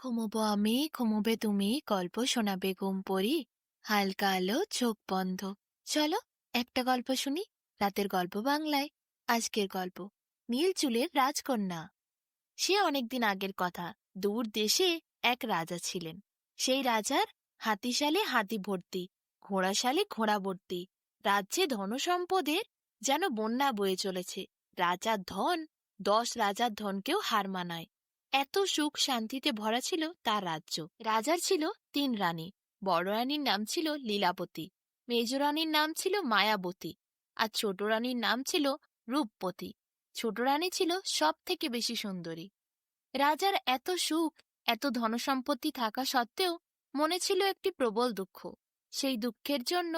ঘুমোবো আমি, ঘুমোবে তুমি, গল্প শোনাবে ঘুম পড়ি। হালকা আলো, চোখ বন্ধ। চলো একটা গল্প শুনি। রাতের গল্প বাংলায়। আজকের গল্প নীল চুলের রাজকন্যা। সে অনেকদিন আগের কথা। দূর দেশে এক রাজা ছিলেন। সেই রাজার হাতিশালে হাতি ভর্তি, ঘোড়াশালে ঘোড়া ভর্তি। রাজ্যে ধনসম্পদের যেন বন্যা বয়ে চলেছে। রাজার ধন 10 রাজার ধনকেও হার মানায়। এত সুখ শান্তিতে ভরা ছিল তার রাজ্য। রাজার ছিল 3 রানী। বড় রানীর নাম ছিল লীলাবতী, মেজ রানীর নাম ছিল মায়াবতী, আর ছোট রানীর নাম ছিল রূপবতী। ছোট রানী ছিল সব থেকে বেশি সুন্দরী। রাজার এত সুখ, এত ধনসম্পত্তি থাকা সত্ত্বেও মনে ছিল একটি প্রবল দুঃখ। সেই দুঃখের জন্য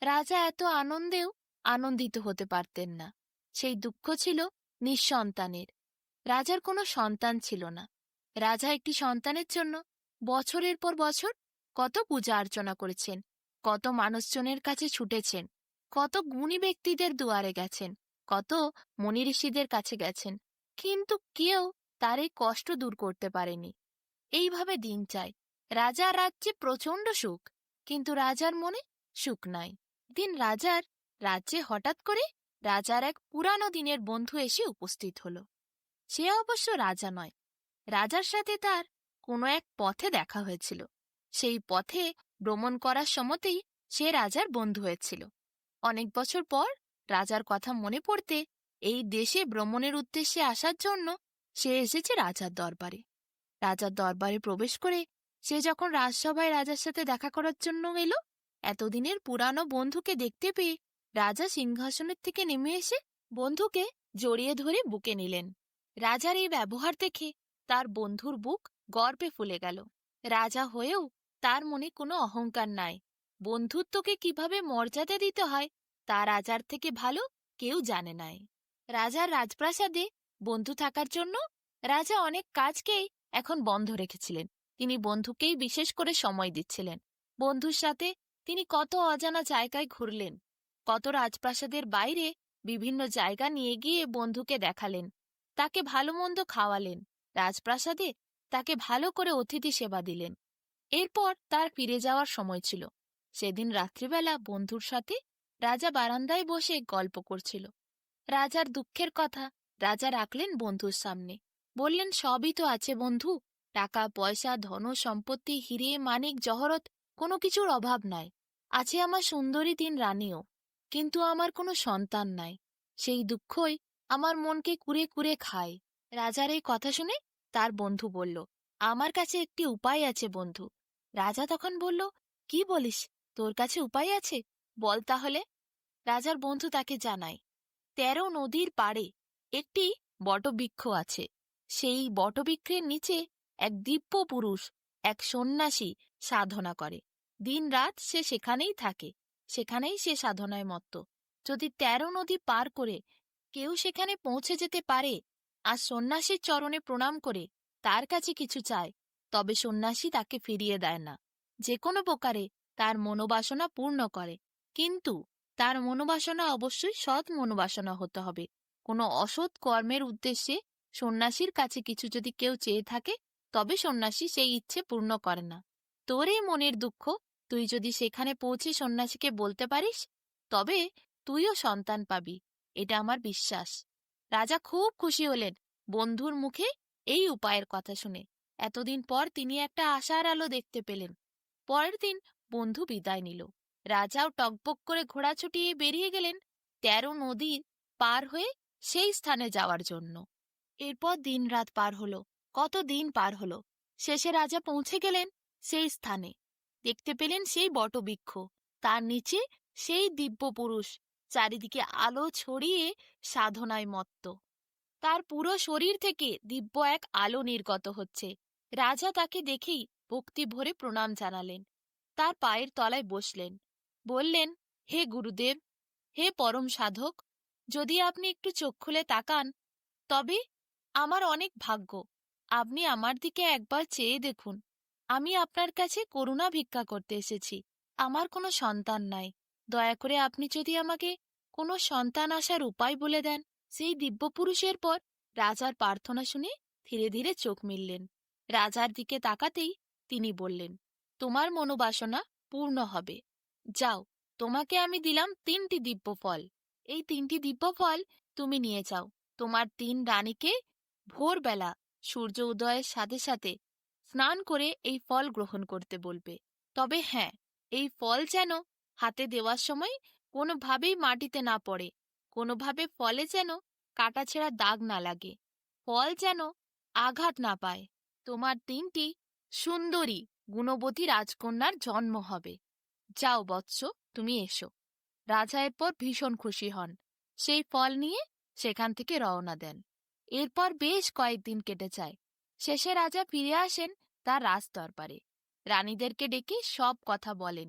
রাজা এত আনন্দেও আনন্দিত হতে পারতেন না। সেই দুঃখ ছিল নিঃসন্তানের। রাজার কোনো সন্তান ছিল না। রাজা একটি সন্তানের জন্য বছরের পর বছর কত পূজা অর্চনা করেছেন, কত মানুষজনের কাছে ছুটেছেন, কত গুণী ব্যক্তিদের দুয়ারে গেছেন, কত মুনি ঋষিদের কাছে গেছেন, কিন্তু কেউ তার এই কষ্ট দূর করতে পারেনি। এইভাবে দিন যায়। রাজার রাজ্যে প্রচণ্ড সুখ, কিন্তু রাজার মনে সুখ নাই। দিন রাজার রাজ্যে হঠাৎ করে রাজার এক পুরানো দিনের বন্ধু এসে উপস্থিত হলো। সে অবশ্য রাজা নয়। রাজার সাথে তার কোনো এক পথে দেখা হয়েছিল। সেই পথে ভ্রমণ করার সময়তেই সে রাজার বন্ধু হয়েছিল। অনেক বছর পর রাজার কথা মনে পড়তে এই দেশে ভ্রমণের উদ্দেশ্যে আসার জন্য সে এসেছে রাজার দরবারে। রাজার দরবারে প্রবেশ করে সে যখন রাজসভায় রাজার সাথে দেখা করার জন্য এলো, এতদিনের পুরানো বন্ধুকে দেখতে পেয়ে রাজা সিংহাসনের থেকে নেমে এসে বন্ধুকে জড়িয়ে ধরে বুকে নিলেন। রাজার এই ব্যবহার দেখে তার বন্ধুর বুক গর্বে ফুলে গেল। রাজা হয়েও তার মনে কোনো অহংকার নাই। বন্ধুত্বকে কিভাবে মর্যাদা দিতে হয় তা রাজার থেকে ভালো কেউ জানে নাই। রাজার রাজপ্রাসাদে বন্ধু থাকার জন্য রাজা অনেক কাজকেই এখন বন্ধ রেখেছিলেন। তিনি বন্ধুকেই বিশেষ করে সময় দিচ্ছিলেন। বন্ধুর সাথে তিনি কত অজানা জায়গায় ঘুরলেন, কত রাজপ্রাসাদের বাইরে বিভিন্ন জায়গা নিয়ে গিয়ে বন্ধুকে দেখালেন, তাকে ভালো মন্দ খাওয়ালেন, রাজপ্রাসাদে তাকে ভালো করে অতিথি সেবা দিলেন। এরপর তার ফিরে যাওয়ার সময় ছিল। সেদিন রাত্রিবেলা বন্ধুর সাথে রাজা বারান্দায় বসে গল্প করছিল। রাজার দুঃখের কথা রাজা রাখলেন বন্ধুর সামনে। বললেন, সবই তো আছে বন্ধু, টাকা পয়সা ধন সম্পত্তি হিরে মানিক জহরত, কোনো কিছুর অভাব নাই। আছে আমার সুন্দরী 3 রানীও, কিন্তু আমার কোনো সন্তান নাই। সেই দুঃখই আমার মনকে কুরে কুরে খায়। রাজার এই কথা শুনে তার বন্ধু বলল, আমার কাছে একটি উপায় আছে বন্ধু। রাজা তখন বলল, কি বলিস, তোর কাছে উপায় আছে? বল তাহলে। রাজার বন্ধু তাকে জানায়, 13 নদীর পাড়ে একটি বটবৃক্ষ আছে। সেই বটবৃক্ষের নিচে এক দিব্য পুরুষ, এক সন্ন্যাসী সাধনা করে। দিনরাত সে সেখানেই থাকে, সেখানেই সে সাধনায় মত্ত। যদি 13 নদী পার করে কেউ সেখানে পৌঁছে যেতে পারে আর সন্ন্যাসীর চরণে প্রণাম করে তার কাছে কিছু চায়, তবে সন্ন্যাসী তাকে ফিরিয়ে দেয় না, যে কোনো প্রকারে তার মনোবাসনা পূর্ণ করে। কিন্তু তার মনোবাসনা অবশ্যই সৎ মনোবাসনা হতে হবে। কোনো অসৎ কর্মের উদ্দেশ্যে সন্ন্যাসীর কাছে কিছু যদি কেউ চেয়ে থাকে, তবে সন্ন্যাসী সেই ইচ্ছে পূর্ণ করে না। তোর এই মনের দুঃখ তুই যদি সেখানে পৌঁছে সন্ন্যাসীকে বলতে পারিস, তবে তুইও সন্তান পাবি, এটা আমার বিশ্বাস। রাজা খুব খুশি হলেন বন্ধুর মুখে এই উপায়ের কথা শুনে। এতদিন পর তিনি একটা আশার আলো দেখতে পেলেন। পরের দিন বন্ধু বিদায় নিল। রাজাও টকবক করে ঘোড়া ছুটিয়ে বেরিয়ে গেলেন 13 নদী পার হয়ে সেই স্থানে যাওয়ার জন্য। এরপর দিন রাত পার হলো, কত দিন পার হলো। শেষে রাজা পৌঁছে গেলেন সেই স্থানে। দেখতে পেলেন সেই বটবৃক্ষ, তার নিচে সেই দিব্য পুরুষ, চারিদিকে আলো ছড়িয়ে সাধনায় মত্ত। তার পুরো শরীর থেকে দিব্য এক আলো নির্গত হচ্ছে। রাজা তাকে দেখেই ভক্তি ভরে প্রণাম জানালেন, তার পায়ের তলায় বসলেন। বললেন, হে গুরুদেব, হে পরম সাধক, যদি আপনি একটু চোখ খুলে তাকান, তবে আমার অনেক ভাগ্য। আপনি আমার দিকে একবার চেয়ে দেখুন। আমি আপনার কাছে করুণা ভিক্ষা করতে এসেছি। আমার কোনো সন্তান নাই। দয়া করে আপনি যদি আমাকে কোনো সন্তান আসার উপায় বলে দেন। সেই দিব্যপুরুষের পর রাজার প্রার্থনা শুনে ধীরে ধীরে চোখ মেললেন। রাজার দিকে তাকাতেই তিনি বললেন, তোমার মনোবাসনা পূর্ণ হবে। যাও, তোমাকে আমি দিলাম 3টি দিব্য ফল। এই 3টি দিব্য ফল তুমি নিয়ে যাও। তোমার 3 রানীকে ভোরবেলা সূর্য উদয়ের সাথে সাথে স্নান করে এই ফল গ্রহণ করতে বলবে। তবে হ্যাঁ, এই ফল যেন হাতে দেওয়ার সময় কোনোভাবেই মাটিতে না পড়ে, কোনোভাবে ফলে যেন কাটাছেঁড়া দাগ না লাগে, ফল যেন আঘাত না পায়। তোমার 3টি সুন্দরী গুণবতী রাজকন্যার জন্ম হবে। যাও বৎস, তুমি এসো। রাজা এরপর ভীষণ খুশি হন। সেই ফল নিয়ে সেখান থেকে রওনা দেন। এরপর বেশ কয়েকদিন কেটে যায়। শেষে রাজা ফিরে আসেন তার রাজদরবারে। রানীদেরকে ডেকে সব কথা বলেন।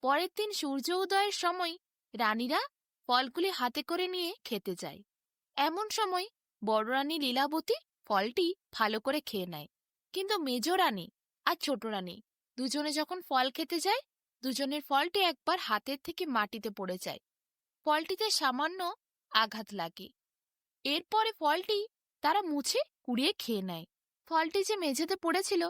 পরের দিন সূর্য উদয়ের সময় রানীরা ফলগুলি হাতে করে নিয়ে খেতে যায়। এমন সময় বড় রানী লীলাবতী ফলটি ভালো করে খেয়ে নেয়। কিন্তু মেজ রানী আর ছোট রানী দুজনে যখন ফল খেতে যায়, দুজনের ফলটি একবার হাতের থেকে মাটিতে পড়ে যায়। ফলটিতে সামান্য আঘাত লাগে। এরপরে ফলটি তারা মুছে কুড়িয়ে খেয়ে নেয়। ফলটি যে মেঝেতে পড়েছিল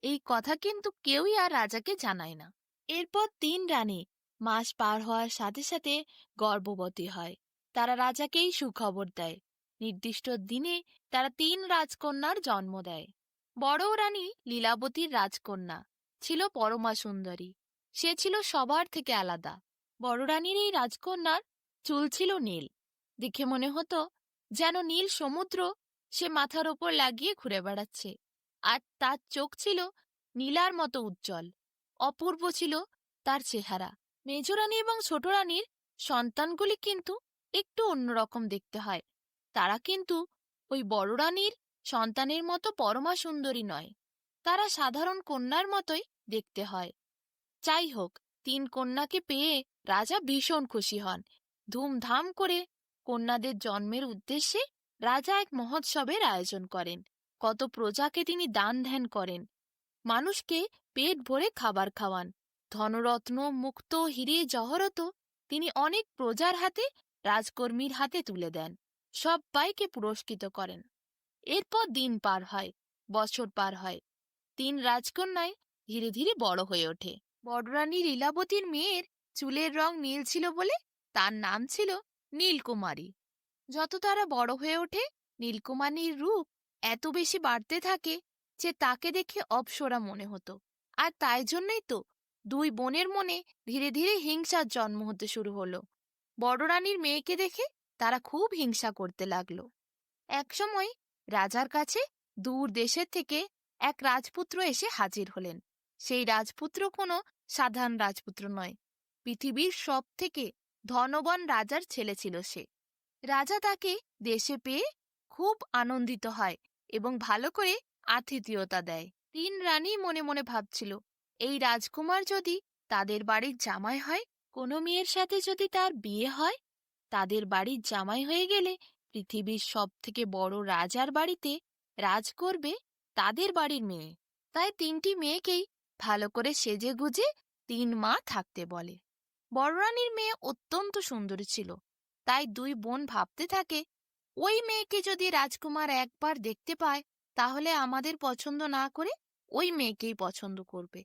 এই কথা কিন্তু কেউই আর রাজাকে জানায় না। এরপর 3 রানী মাস পার হওয়ার সাথে সাথে গর্ভবতী হয়। তারা রাজাকেই সুখবর দেয়। নির্দিষ্ট দিনে তারা 3 রাজকন্যার জন্ম দেয়। বড় রানী লীলাবতীর রাজকন্যা ছিল পরমা সুন্দরী। সে ছিল সবার থেকে আলাদা। বড় রানীর এই রাজকন্যার চুল ছিল নীল। দেখে মনে হতো যেন নীল সমুদ্র সে মাথার ওপর লাগিয়ে ঘুরে বেড়াচ্ছে। আর তার চোখ ছিল নীলার মতো উজ্জ্বল। অপূর্ব ছিল তার চেহারা। মেজরানী এবং ছোট রানীর সন্তানগুলি কিন্তু একটু অন্যরকম দেখতে হয়। তারা কিন্তু ওই বড় রানীর সন্তানের মতো পরমা সুন্দরী নয়। তারা সাধারণ কন্যার মতোই দেখতে হয়। যাই হোক, 3 কন্যাকে পেয়ে রাজা ভীষণ খুশি হন। ধুমধাম করে কন্যাদের জন্মের উদ্দেশ্যে রাজা এক মহোৎসবের আয়োজন করেন। কত প্রজাকে তিনি দান ধ্যান করেন। মানুষকে পেট ভরে খাবার খাওয়ান। ধনরত্ন, মুক্ত, হিরে, জহরত তিনি অনেক প্রজার হাতে, রাজকর্মীর হাতে তুলে দেন। সব্বাইকে পুরস্কৃত করেন। এরপর দিন পার হয়, বছর পার হয়। 3 রাজকন্যায় ধীরে ধীরে বড় হয়ে ওঠে। বড়রানী লীলাবতীর মেয়ের চুলের রং নীল ছিল বলে তার নাম ছিল নীলকুমারী। যত তারা বড় হয়ে ওঠে, নীলকুমারীর রূপ এত বেশি বাড়তে থাকে যে তাকে দেখে অপ্সরা মনে হতো। আর তাই জন্যই তো 2 বোনের মনে ধীরে ধীরে হিংসার জন্ম হতে শুরু হলো। বড় রানীর মেয়েকে দেখে তারা খুব হিংসা করতে লাগলো। একসময় রাজার কাছে দূর দেশের থেকে এক রাজপুত্র এসে হাজির হলেন। সেই রাজপুত্র কোনো সাধারণ রাজপুত্র নয়, পৃথিবীর সব থেকে ধনবান রাজার ছেলে ছিল সে। রাজা তাকে দেশে পেয়ে খুব আনন্দিত হয় এবং ভালো করে আতিথেয়তা দেয়। 3 রানী মনে মনে ভাবছিল, এই রাজকুমার যদি তাদের বাড়ির জামাই হয়, কোনো মেয়ের সাথে যদি তার বিয়ে হয়, তাদের বাড়ির জামাই হয়ে গেলে পৃথিবীর সব থেকে বড় রাজার বাড়িতে রাজ করবে তাদের বাড়ির মেয়ে। তাই 3টি মেয়েকেই ভালো করে সেজে গুজে 3 মা থাকতে বলে। বড় রানীর মেয়ে অত্যন্ত সুন্দরী ছিল। তাই 2 বোন ভাবতে থাকে, ওই মেয়েকে যদি রাজকুমার একবার দেখতে পায় তাহলে আমাদের পছন্দ না করে ওই মেয়েকেই পছন্দ করবে।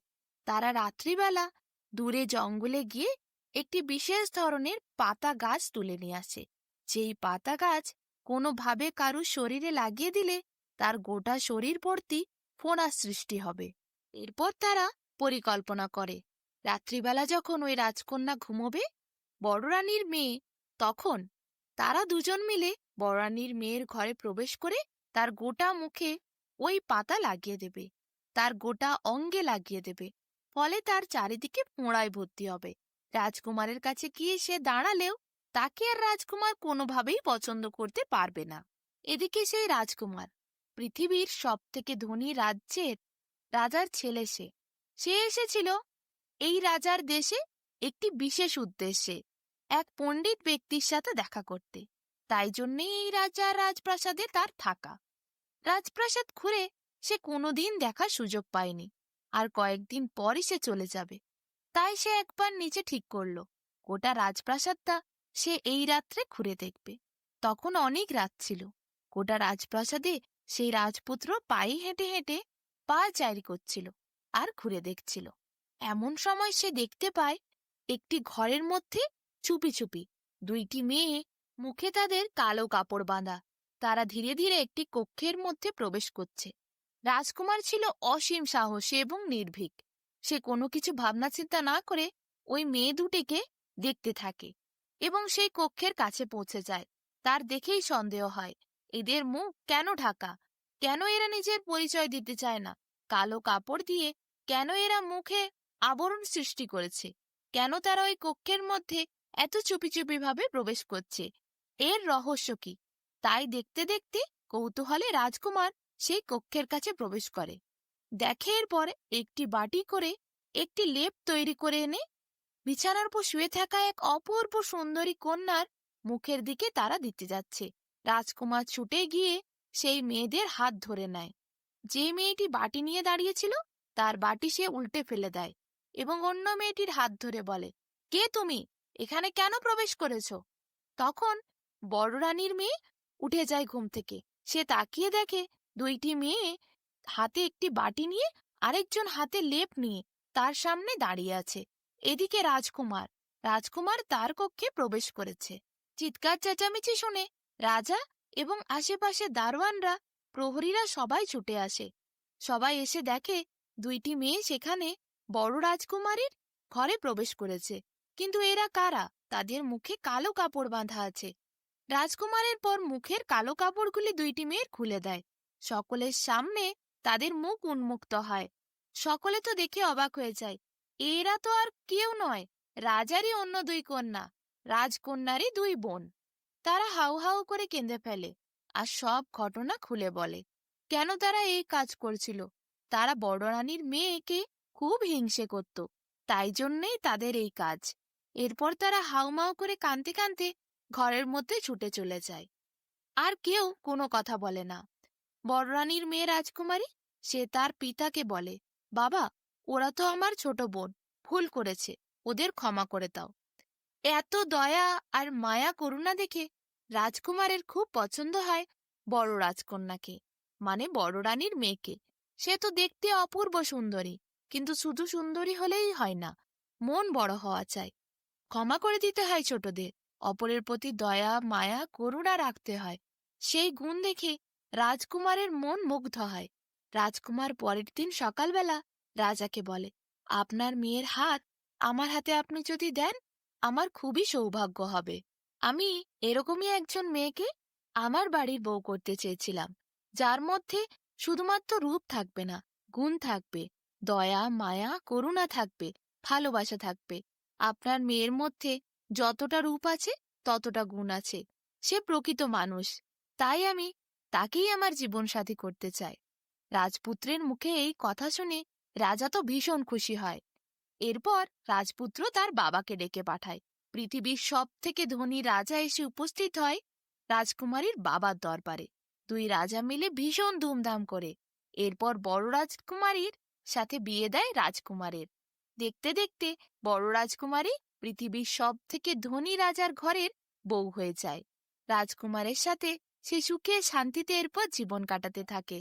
তারা রাত্রিবেলা দূরে জঙ্গলে গিয়ে একটি বিশেষ ধরনের পাতা গাছ তুলে নিয়ে আসে। যেই পাতা গাছ কোনোভাবে কারুর শরীরে লাগিয়ে দিলে তার গোটা শরীর ভর্তি ফোঁড়া সৃষ্টি হবে। এরপর তারা পরিকল্পনা করে, রাত্রিবেলা যখন ওই রাজকন্যা ঘুমোবে, বড় রানীর মেয়ে, তখন তারা দুজন মিলে বড় রানীর মেয়ের ঘরে প্রবেশ করে তার গোটা মুখে ওই পাতা লাগিয়ে দেবে, তার গোটা অঙ্গে লাগিয়ে দেবে। ফলে তার চারিদিকে ফোঁড়ায় ভর্তি হবে। রাজকুমারের কাছে গিয়ে সে দাঁড়ালেও তাকে আর রাজকুমার কোনোভাবেই পছন্দ করতে পারবে না। এদিকে সেই রাজকুমার পৃথিবীর সব থেকে ধনী রাজ্যের রাজার ছেলে। সে সে এসেছিল এই রাজার দেশে একটি বিশেষ উদ্দেশ্যে, এক পণ্ডিত ব্যক্তির সাথে দেখা করতে। তাই জন্যই এই রাজার রাজপ্রাসাদে তার থাকা। রাজপ্রাসাদ ঘুরে সে কোনোদিন দেখার সুযোগ পায়নি, আর কয়েকদিন পরই সে চলে যাবে। তাই সে একবার নিচে ঠিক করল, গোটা রাজপ্রাসাদটা সে এই রাত্রে ঘুরে দেখবে। তখন অনেক রাত ছিল। গোটা রাজপ্রাসাদে সেই রাজপুত্র পায়ে হেঁটে হেঁটে পায়চারি করছিল আর ঘুরে দেখছিল। এমন সময় সে দেখতে পায় একটি ঘরের মধ্যে চুপি চুপি দুইটি মেয়ে, মুখে তাদের কালো কাপড় বাঁধা, তারা ধীরে ধীরে একটি কক্ষের মধ্যে প্রবেশ করছে। রাজকুমার ছিল অসীম সাহসী এবং নির্ভীক। সে কোনো কিছু ভাবনা চিন্তা না করে ওই মেয়ে দুটিকে দেখতে থাকে এবং সেই কক্ষের কাছে পৌঁছে যায়। তার দেখেই সন্দেহ হয়, এদের মুখ কেন ঢাকা, কেন এরা নিজের পরিচয় দিতে চায় না, কালো কাপড় দিয়ে কেন এরা মুখে আবরণ সৃষ্টি করেছে, কেন তারা ওই কক্ষের মধ্যে এত চুপি চুপি ভাবে প্রবেশ করছে, এর রহস্য কি? তাই দেখতে দেখতে কৌতূহলে রাজকুমার সেই কক্ষের কাছে প্রবেশ করে। দেখে এরপর একটি বাটি করে একটি লেপ তৈরি করে এনে বিছানার উপর শুয়ে থাকা এক অপূর্ব সুন্দরী কন্যার মুখের দিকে তারা দিতে যাচ্ছে। রাজকুমার ছুটে গিয়ে সেই মেয়েদের হাত ধরে নেয়। যে মেয়েটি বাটি নিয়ে দাঁড়িয়েছিল তার বাটি সে উল্টে ফেলে দেয় এবং অন্য মেয়েটির হাত ধরে বলে, কে তুমি? এখানে কেন প্রবেশ করেছ? তখন বড় রানীর মেয়ে উঠে যায় ঘুম থেকে। সে তাকিয়ে দেখে দুইটি মেয়ে হাতে একটি বাটি নিয়ে আরেকজন হাতে লেপ নিয়ে তার সামনে দাঁড়িয়ে আছে। এদিকে রাজকুমার রাজকুমার তার কক্ষে প্রবেশ করেছে। চিৎকার চেঁচামেচি শুনে রাজা এবং আশেপাশে দারোয়ানরা, প্রহরীরা সবাই ছুটে আসে। সবাই এসে দেখে দুইটি মেয়ে সেখানে বড় রাজকুমারীর ঘরে প্রবেশ করেছে। কিন্তু এরা কারা? তাদের মুখে কালো কাপড় বাঁধা আছে। রাজকুমারের পর মুখের কালো কাপড়গুলি দুইটি মেয়ের খুলে দেয়। সকলের সামনে তাদের মুখ উন্মুক্ত হয়। সকলে তো দেখে অবাক হয়ে যায়, এরা তো আর কেউ নয়, রাজারই অন্য দুই কন্যা, রাজকন্যারই দুই বোন। তারা হাউ হাউ করে কেঁদে ফেলে আর সব ঘটনা খুলে বলে। কেন তারা এই কাজ করছিল? তারা বড় রানীর মেয়েকে খুব হিংসে করত, তাই জন্যেই তাদের এই কাজ। এরপর তারা হাউমাউ করে কাঁদতে কাঁদতে ঘরের মধ্যে ছুটে চলে যায়। আর কেউ কোনো কথা বলে না। বড় রানীর মেয়ে রাজকুমারী, সে তার পিতাকে বলে, বাবা, ওরা তো আমার ছোট বোন, ভুল করেছে, ওদের ক্ষমা করে দাও। এত দয়া আর মায়া করুণা দেখে রাজকুমারের খুব পছন্দ হয় বড় রাজকন্যাকে, মানে বড় রানীর মেয়েকে। সে তো দেখতে অপূর্ব সুন্দরী, কিন্তু শুধু সুন্দরী হলেই হয় না, মন বড় হওয়া চাই। ক্ষমা করে দিতে হয় ছোটদের, অপরের প্রতি দয়া মায়া করুণা রাখতে হয়। সেই গুণ দেখে রাজকুমারের মন মুগ্ধ হয়। রাজকুমার পরের দিন সকালবেলা রাজাকে বলে, আপনার মেয়ের হাত আমার হাতে আপনি যদি দেন, আমার খুবই সৌভাগ্য হবে। আমি এরকমই একজন মেয়েকে আমার বাড়ির বউ করতে চেয়েছিলাম, যার মধ্যে শুধুমাত্র রূপ থাকবে না, গুণ থাকবে, দয়া মায়া করুণা থাকবে, ভালোবাসা থাকবে। আপনার মেয়ের মধ্যে যতটা রূপ আছে ততটা গুণ আছে। সে প্রকৃত মানুষ, তাই আমি তাকেই আমার জীবনসাথী করতে চাই। রাজপুত্রের মুখে এই কথা শুনে রাজা তো ভীষণ খুশি হয়। এরপর রাজপুত্র তার বাবাকে ডেকে পাঠায়। পৃথিবীর সব থেকে ধনী রাজা এসে উপস্থিত হয় রাজকুমারীর বাবার দরবারে। দুই রাজা মিলে ভীষণ ধুমধাম করে এরপর বড় রাজকুমারীর সাথে বিয়ে দেয় রাজকুমারের। দেখতে দেখতে বড় রাজকুমারী পৃথিবীর সব থেকে ধনী রাজার ঘরের বউ হয়ে যায়। রাজকুমারের সাথে সে সুখে শান্তিতে এরপর জীবন কাটাতে থাকে।